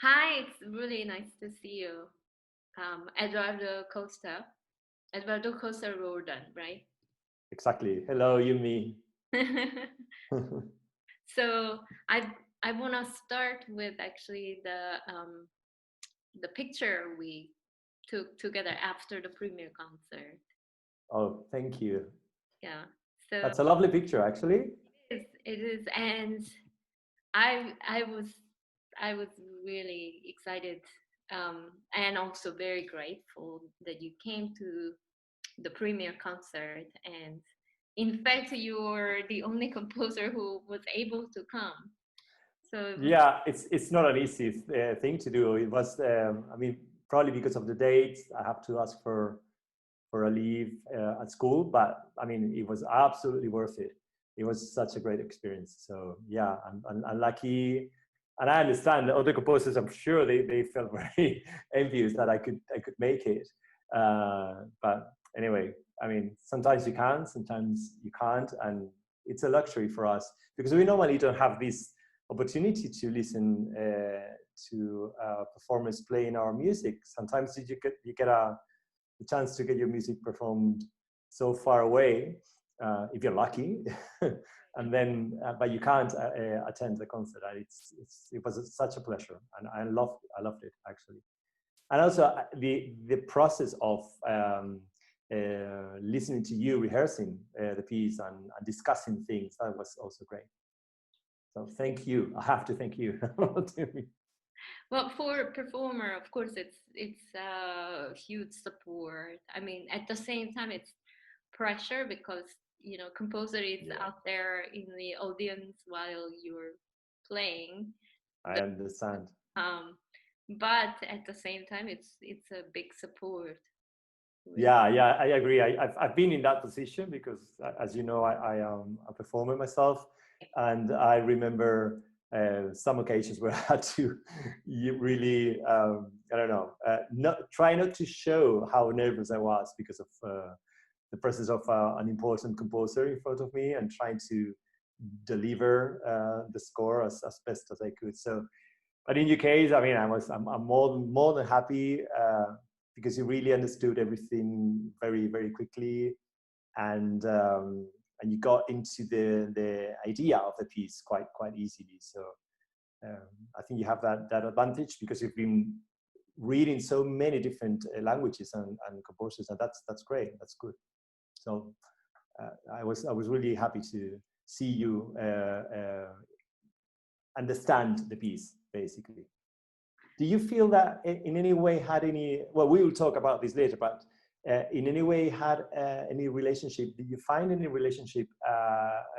Hi, it's really nice to see you. Eduardo Costa Roldan, right? Exactly. Hello, Yumi. So I I want to start with actually the picture we took together after the premiere concert. Oh, thank you. Yeah. So That's a lovely picture, actually. it is, and I was really excited, and also very grateful that you came to the premiere concert. And in fact, you're the only composer who was able to come. So it was, Yeah, it's not an easy thing to do. It was, I mean, probably because of the dates, I have to ask for a leave at school, but I mean, it was absolutely worth it. It was such a great experience. So yeah, I'm lucky, and I understand the other composers. I'm sure they felt very envious that I could make it. But anyway, I mean, sometimes you can, sometimes you can't, and it's a luxury for us because we normally don't have this opportunity to listen to performers playing our music. Sometimes you get the chance to get your music performed so far away, if you're lucky, and then but you can't attend the concert. And it was such a pleasure, and I loved it actually. And also the process of listening to you rehearsing the piece and discussing things, that was also great. So thank you. I have to thank you. well, for a performer, of course, it's a huge support. I mean, at the same time, it's pressure because composer is Yeah, out there in the audience while you're playing. I understand. Um, but at the same time, it's a big support. Really. Yeah, yeah, I agree. I've been in that position because, as you know, I am a performer myself, and I remember some occasions where I had to really, I don't know, try not to show how nervous I was because of the presence of an important composer in front of me and trying to deliver the score as best as I could. So, but in your case, I mean, I'm more than happy because you really understood everything very very quickly, and and you got into the idea of the piece quite easily. So um, I think you have that advantage because you've been reading so many different languages and composers, and that's great. That's good. So I was really happy to see you understand the piece basically. Do you feel that in any way had any, well, we will talk about this later, but in any way had any relationship, did you find any relationship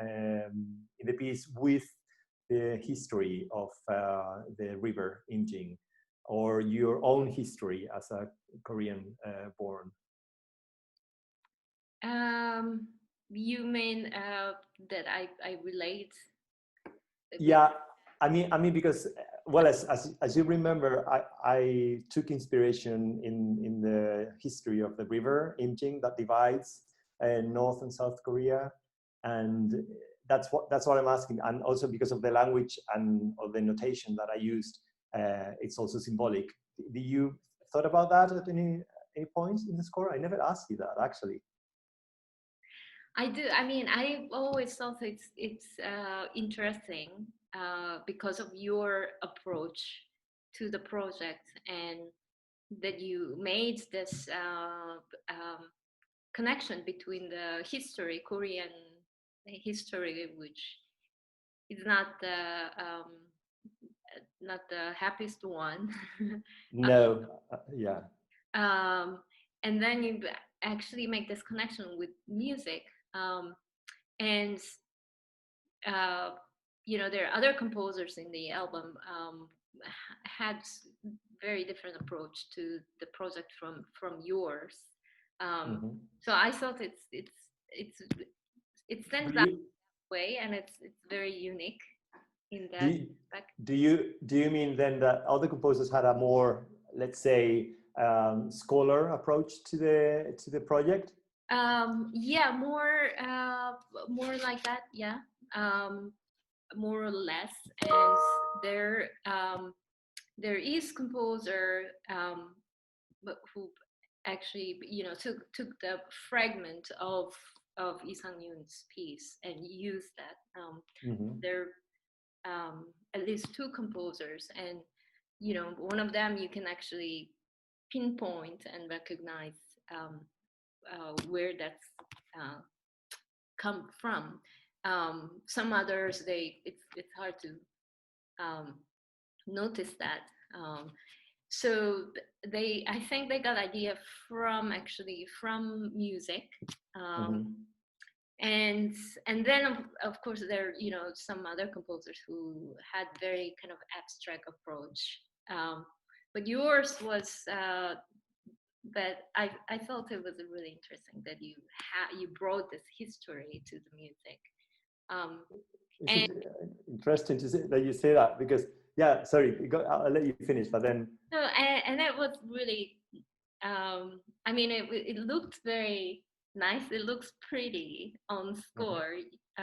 in the piece with the history of the river Imjing, or your own history as a Korean born? Um, you mean that I relate with? Yeah, I mean, because well, as you remember, I took inspiration in the history of the river Imjing that divides North and South Korea, and that's what I'm asking, and also because of the language and of the notation that I used, it's also symbolic. Do you thought about that at any point in the score? I never asked you that actually. I do. I mean, I always thought it's interesting because of your approach to the project, and that you made this connection between the history, Korean history, which is not the happiest one. No, yeah. um, and then you actually make this connection with music, um, and uh, there are other composers in the album, had very different approach to the project from yours. um, Hmm. so I thought it's it Do stands out you way, and it's very unique in do that you, aspect. do you mean then that other composers had a more, let's say, scholar approach to the project? Yeah, more like that, yeah. More or less. And there, there is composer who actually, took the fragment of Isang Yun's piece and used that. Mm-hmm. There at least two composers, and one of them you can actually pinpoint and recognize where that's come from. Some others, it's hard to um, notice that. So I think they got idea from music. Mm-hmm. um, and then of course there some other composers who had very kind of abstract approach. But yours was that I felt it was really interesting that you brought this history to the music. um, Is and it interesting to say that you say that? Because yeah, sorry, I'll let you finish, but then no, and it was really I mean it looked very nice, it looks pretty on score.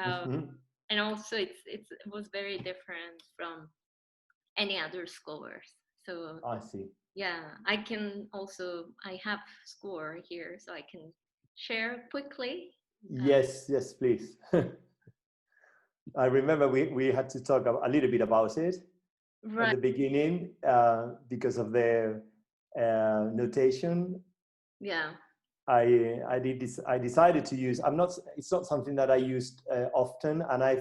um, Mhm. and also it was very different from any other scores. So I see. yeah, I have score here, so I can share quickly. Yes, yes, please. I remember we had to talk a little bit about it at Right. the beginning because of the notation. Yeah. I did this. I decided to use. I'm not. It's not something that I used often, and I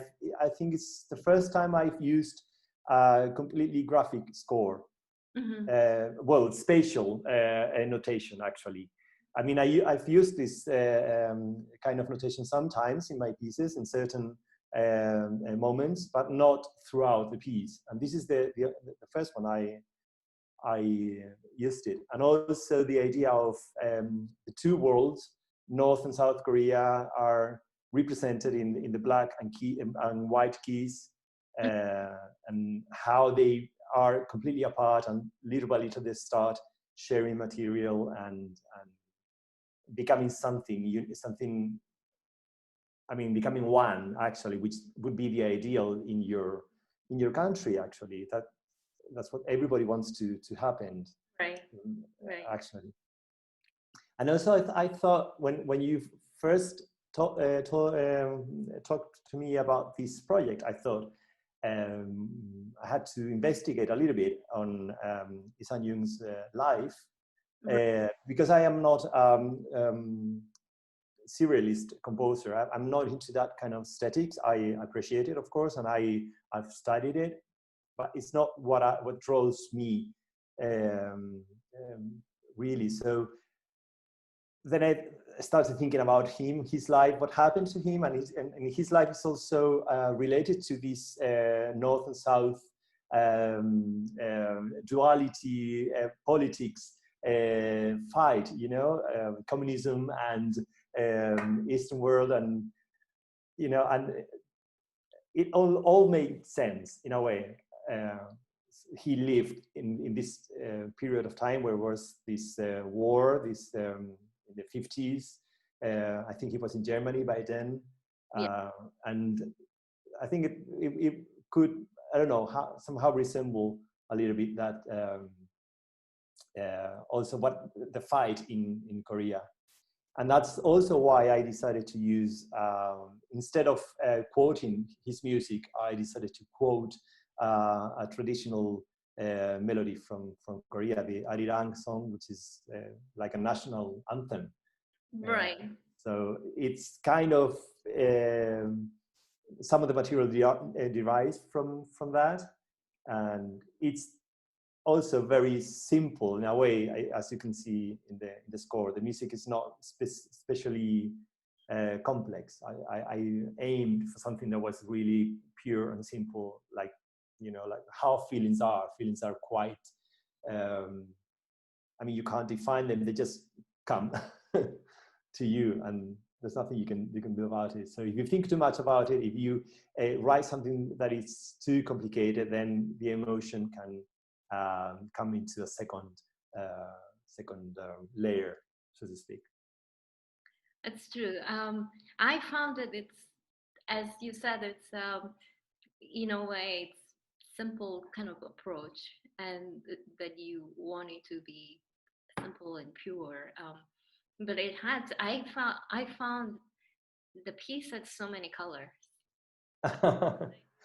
think it's the first time I've used a completely graphic score. Hmm. Well, spatial notation actually. I mean, I've used this kind of notation sometimes in my pieces in certain moments, but not throughout the piece. And this is the first one I used it. And also the idea of the two worlds, North and South Korea, are represented in the black and white keys, and how they are completely apart, and little by little they start sharing material and becoming something. I mean, becoming one actually, which would be the ideal in your country. Actually, that's what everybody wants to happen. Right. Right. Actually, and also I thought when you first talked to me about this project, I thought I had to investigate a little bit on Isang Yun's life, Right. because I am not serialist composer. I'm not into that kind of aesthetics. I appreciate it, of course, and I've studied it, but it's not what draws me um, um, really. So then I started thinking about him, his life, what happened to him, and his life is also related to this North and South duality, politics fight, communism and Eastern world, and and it all made sense in a way. Uh, he lived in this period of time where was this war, this in the 50s. I think he was in Germany by then, Yeah. and I think it could, I don't know, somehow resemble a little bit that also what the fight in Korea. And that's also why I decided to use, instead of quoting his music, I decided to quote a traditional melody from Korea, the Arirang song, which is like a national anthem. Right. So it's kind of some of the material derives from that, and it's also very simple in a way, as you can see in the score. The music is not especially complex. I aimed for something that was really pure and simple, like like how feelings are. Feelings are quite. I mean, you can't define them; they just come to you, and there's nothing you can do about it. So if you think too much about it, if you write something that is too complicated, then the emotion can come into a second layer, so to speak. It's true. I found that it's, as you said, it's in a way it's simple kind of approach, and that you want it to be simple and pure. But it had, I found the piece had so many colors.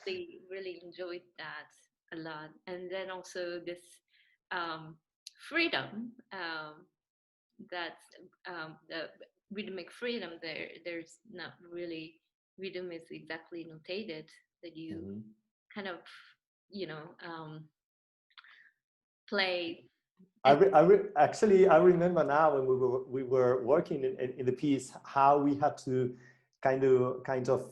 They really enjoyed that a lot. And then also this um, freedom, that the rhythmic freedom there's not really rhythm is exactly notated, that you Mhm. kind of, you know, play I, and re, I re, actually I remember now when we were working in the piece how we had to kind of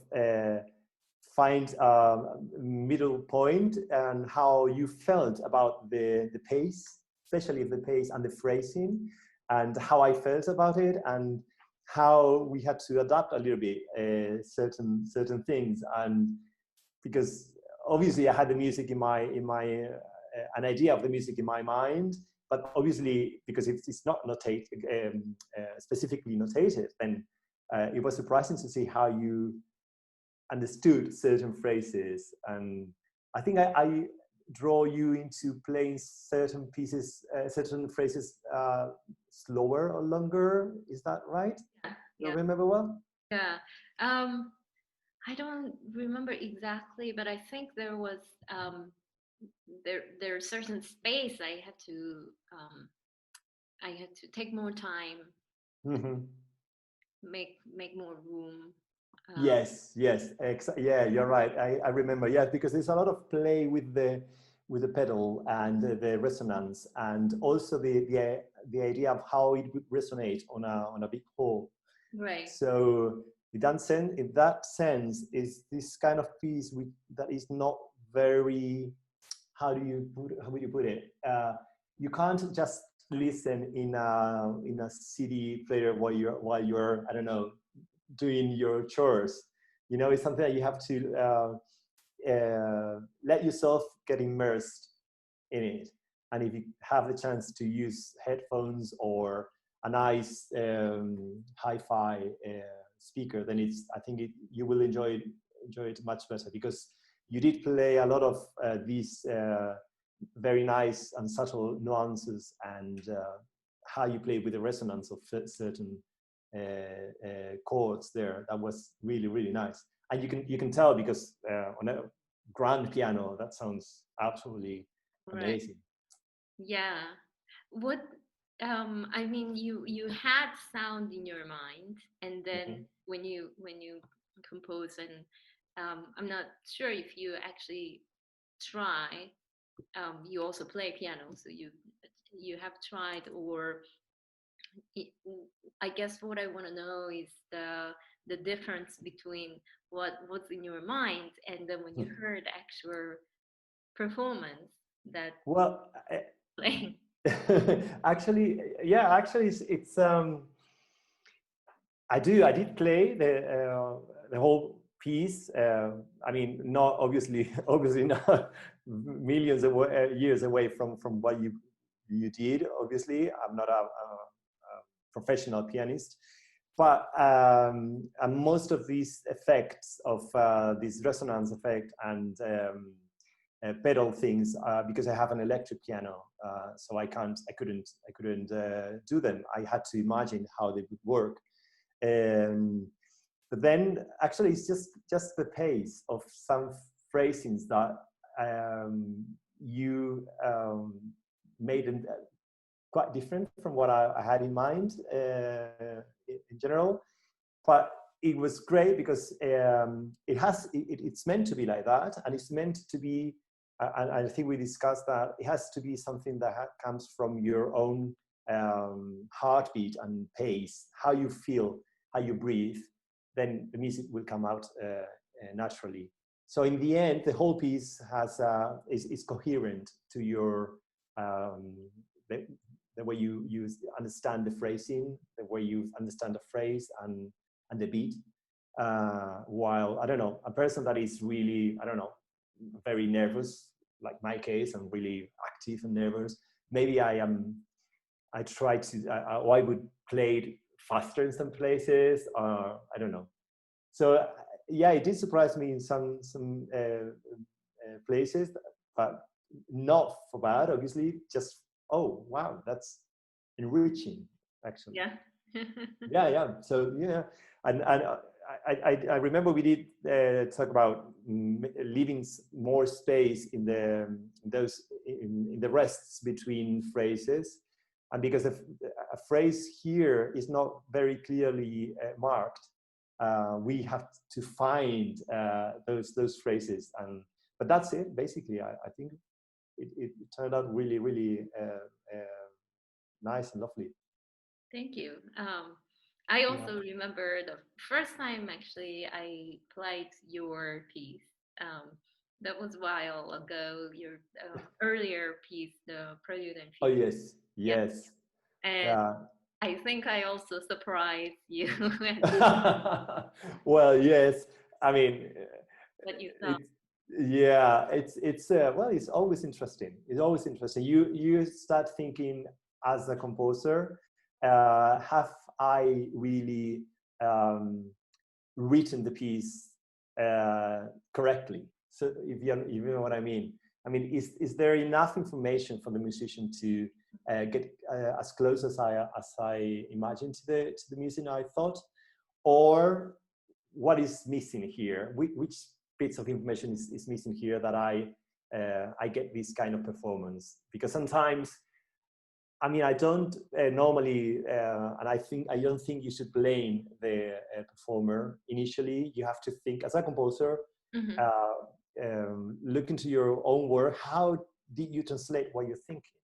find a middle point and how you felt about the pace, especially the pace and the phrasing, and how I felt about it, and how we had to adapt a little bit certain things. And because obviously I had the music in my an idea of the music in my mind, but obviously because it's not specifically notated, then it was surprising to see how you understood certain phrases. And I think I draw you into playing certain pieces, certain phrases slower or longer. Is that right? yeah, Do I yeah, remember well? yeah. um I don't remember exactly, but I think there was there's certain space I had to take more time, Hmm. make more room. Yes, yes, yeah, you're right. I remember. Yes, because there's a lot of play with the pedal and the resonance, and also the idea of how it would resonate on a big whole. Right. So in that sense, is this kind of piece that is not very, how would you put it? You can't just listen in a CD player while you're I don't know, doing your chores. You know, it's something that you have to let yourself get immersed in it. And if you have the chance to use headphones or a nice hi-fi speaker, then I think you will enjoy it much better, because you did play a lot of these very nice and subtle nuances, and how you play with the resonance of certain chords there. That was really really nice, and you can tell because on a grand piano that sounds absolutely Right. amazing. Yeah. What I mean, you had sound in your mind, and then Mhm. when you compose, and I'm not sure if you actually try, you also play piano, so you have tried, or it, I guess what I want to know is the difference between what's in your mind and then when you heard actual performance that Well, playing. actually, yeah, actually, I did play the whole piece. I mean, not obviously, obviously not millions of years away from what you did. Obviously, I'm not a professional pianist, but and most of these effects of this resonance effect and pedal things, because I have an electric piano, so I couldn't do them. I had to imagine how they would work. um, but then actually it's just the pace of some phrasings that you made them quite different from what I had in mind in general. But it was great because it's meant to be like that, and it's meant to be. And I think we discussed that it has to be something that comes from your own heartbeat and pace, how you feel, how you breathe. Then the music will come out naturally. So in the end, the whole piece is coherent to your um, the, the way you understand the phrasing, the way you understand the phrase and the beat. While I don't know, a person that is really, I don't know, very nervous, like my case, I'm really active and nervous. Maybe I try to, or I would play it faster in some places, or I don't know. So yeah, it did surprise me in some places, but not for bad, obviously, just, oh, wow, that's enriching, actually. Yeah. Yeah, yeah. So yeah, and I remember we did talk about leaving more space in the those in the rests between phrases, and because a phrase here is not very clearly marked, we have to find those phrases, and but that's it basically. I think it turned out really really nice and lovely. Thank you. I Yeah. also remember the first time actually I played your piece. Um, that was a while ago. Your earlier piece, the Prelude and Oh Fugue. yes, Yeah, yes. and Yeah. I think I also surprised you at Well, yes. I mean, what you thought. it's yeah. It's well. It's always interesting. It's always interesting. You start thinking as a composer, have I really written the piece correctly? So if you know what I mean. I mean, is there enough information for the musician to get as close as I imagined to the music I thought, or what is missing here? Which bits of information is missing here that I get this kind of performance? Because sometimes, I mean, I don't normally, and I don't think you should blame the performer initially. You have to think as a composer, Hmm. look into your own work. How did you translate what you're thinking?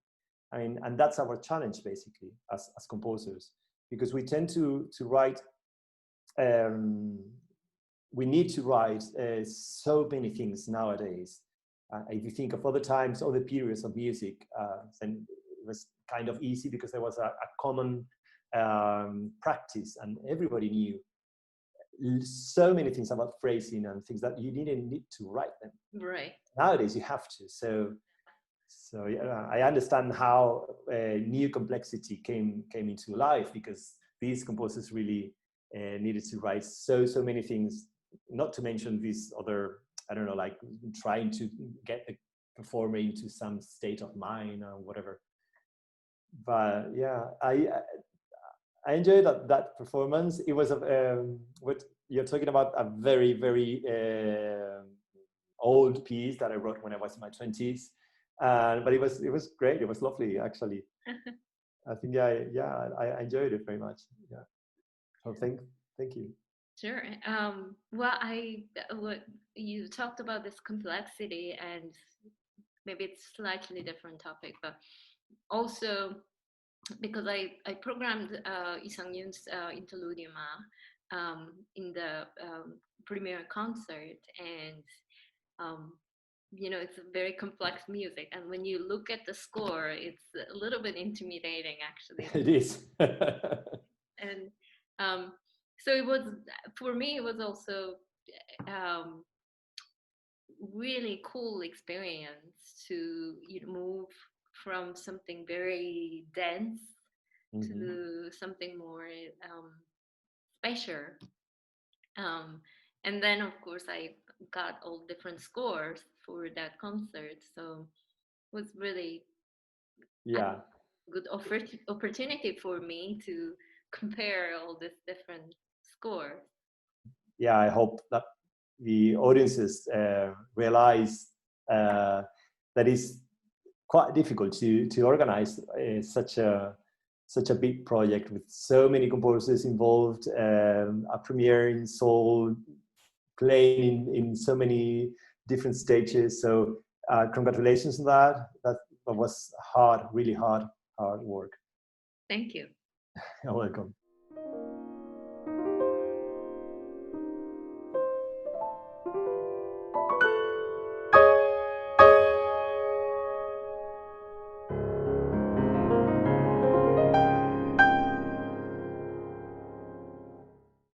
I mean, and that's our challenge basically as composers, because we tend to write. Um, we need to write so many things nowadays. If you think of other times, other periods of music, then it was kind of easy because there was a common practice, and everybody knew so many things about phrasing and things that you didn't need to write them. Right. Nowadays, you have to. So yeah, I understand how new complexity came into life, because these composers really needed to write so many things. Not to mention these other, I don't know, like trying to get the performer into some state of mind or whatever. But yeah, I enjoyed that performance. It was what you're talking about, a very old piece that I wrote when I was in my 20s. But it was great. It was lovely, actually. I think I enjoyed it very much. Yeah. So thank you. Sure. Well, what you talked about this complexity, and maybe it's slightly different topic, but also because I programmed Isang Yun's Interludium in the premiere concert, and um, it's a very complex music, and when you look at the score, it's a little bit intimidating actually. It is. And um, so it was, for me, it was also um, really cool experience to move from something very dense Hmm. to something more special. Um, and then, of course, I got all different scores for that concert. So it was really a Yeah. good opportunity for me to compare all these different scores. Yeah. I hope that the audiences realize that it's quite difficult to organize such a big project with so many composers involved, a premiere in Seoul, playing in so many different stages. So congratulations on that. That was hard, really hard work. Thank you. You're welcome.